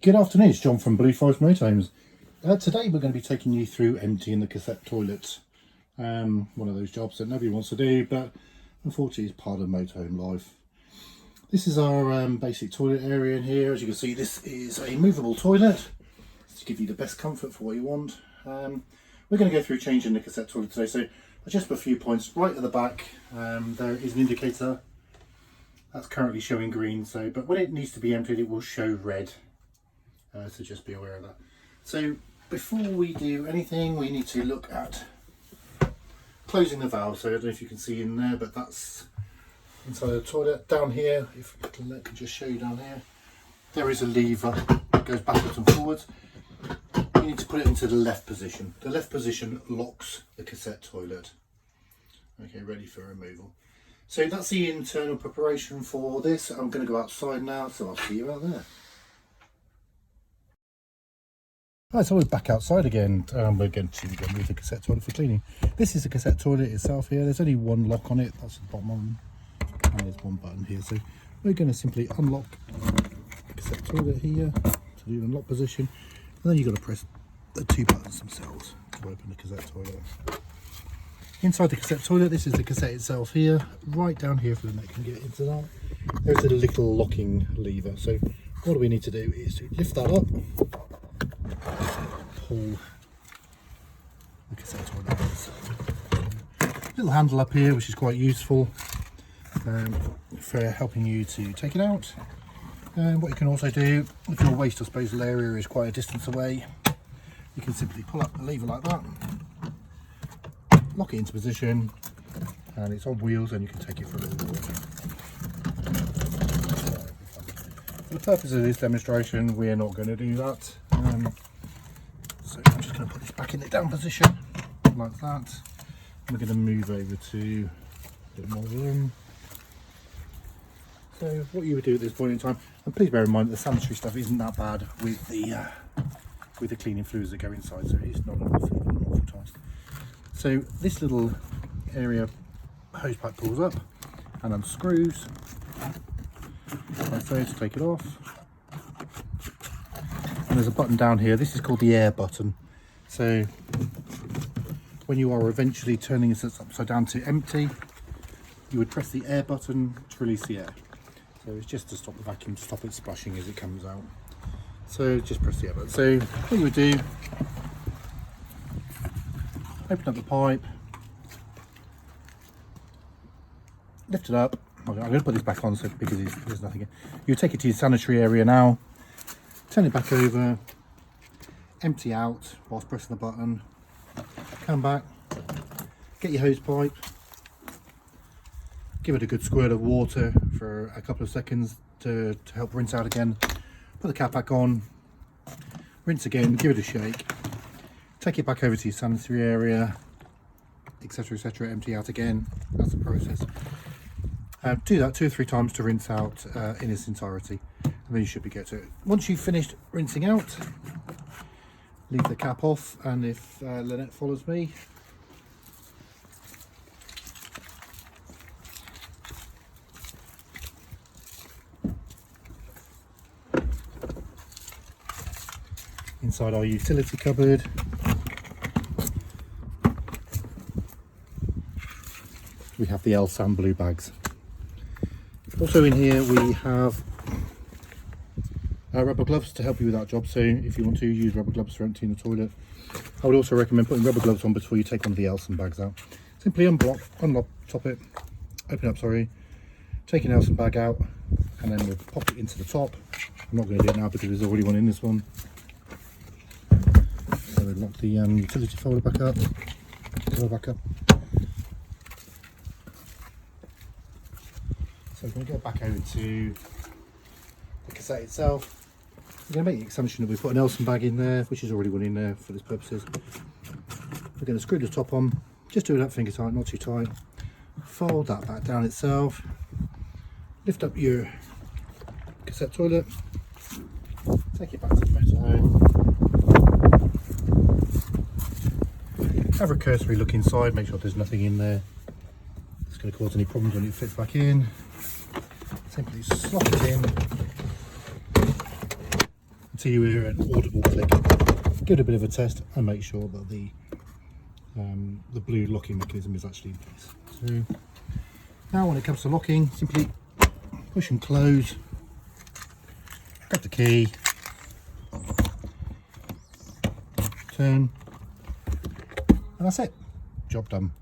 Good afternoon, it's John from Blue Forest Motorhomes. Today we're going to be taking you through emptying the cassette toilets. One of those jobs that nobody wants to do, but unfortunately it's part of motorhome life. This is our basic toilet area in here. As you can see, this is a movable toilet to give you the best comfort for what you want. We're going to go through changing the cassette toilet today, so just a few points. Right at the back there is an indicator that's currently showing green, but when it needs to be emptied it will show red. So just be aware of that. So before we do anything, we need to look at closing the valve. So I don't know if you can see in there, but that's inside the toilet. Down here, if I can just show you down here, there is a lever that goes backwards and forwards. You need to put it into the left position. The left position locks the cassette toilet. Okay, ready for removal. So that's the internal preparation for this. I'm going to go outside now, so I'll see you out there. Right, so we're back outside again. We're going to remove the cassette toilet for cleaning. This is the cassette toilet itself here. There's only one lock on it. That's the bottom one. And there's one button here. So we're going to simply unlock the cassette toilet here to the unlock position. And then you've got to press the two buttons themselves to open the cassette toilet. Inside the cassette toilet, this is the cassette itself here. Right down here, if the neck can get into that, there's a little locking lever. So what we need to do is to lift that up, pull the cassette toilet out. Little handle up here which is quite useful for helping you to take it out. And what you can also do, if your waste disposal area is quite a distance away, you can simply pull up the lever like that, lock it into position, and it's on wheels and you can take it for a little walk. For the purpose of this demonstration, we're not going to do that. So I'm just going to put this back in the down position like that. We're going to move over to a bit more room. So what you would do at this point in time, and please bear in mind that the sanitary stuff isn't that bad with the cleaning fluids that go inside, so it's not an awful task. So this little area hose pipe pulls up and unscrews, like so, to take it off. And there's a button down here. This is called the air button. So when you are eventually turning this upside down to empty, you would press the air button to release the air. So it's just to stop the vacuum, to stop it splashing as it comes out. So just press the air button. So what you would do, open up the pipe, lift it up. I'm going to put this back on because there's nothing in. You take it to your sanitary area now, turn it back over, empty out whilst pressing the button, come back, get your hose pipe, give it a good squirt of water for a couple of seconds to help rinse out again, put the cap back on, rinse again, give it a shake, take it back over to your sanitary area, etc, etc, empty out again. That's the process. Do that 2 or 3 times to rinse out in its entirety, and then you should be good to it. Once you've finished rinsing out, leave the cap off, and if Lynette follows me, inside our utility cupboard we have the Elsan blue bags. Also in here we have rubber gloves to help you with that job, so if you want to use rubber gloves for emptying the toilet. I would also recommend putting rubber gloves on before you take one of the Elsan bags out. Simply unlock, top it, open up, take an Elsan bag out, and then we'll pop it into the top. I'm not going to do it now because there's already one in this one. So we'll lock the utility folder back up, cover back up. So we're going to go back over to the cassette itself. We're going to make the assumption that we put an Elsan bag in there, which is already one in there for this purposes. We're going to screw the top on, just do that finger tight, not too tight. Fold that back down itself. Lift up your cassette toilet. Take it back to the motorhome. Have a cursory look inside, make sure there's nothing in there that's going to cause any problems when it fits back in. simply slot it in until you hear an audible click. Give it a bit of a test and make sure that the blue locking mechanism is actually in place. So now when it comes to locking, simply push and close, grab the key, turn, and that's it. Job done.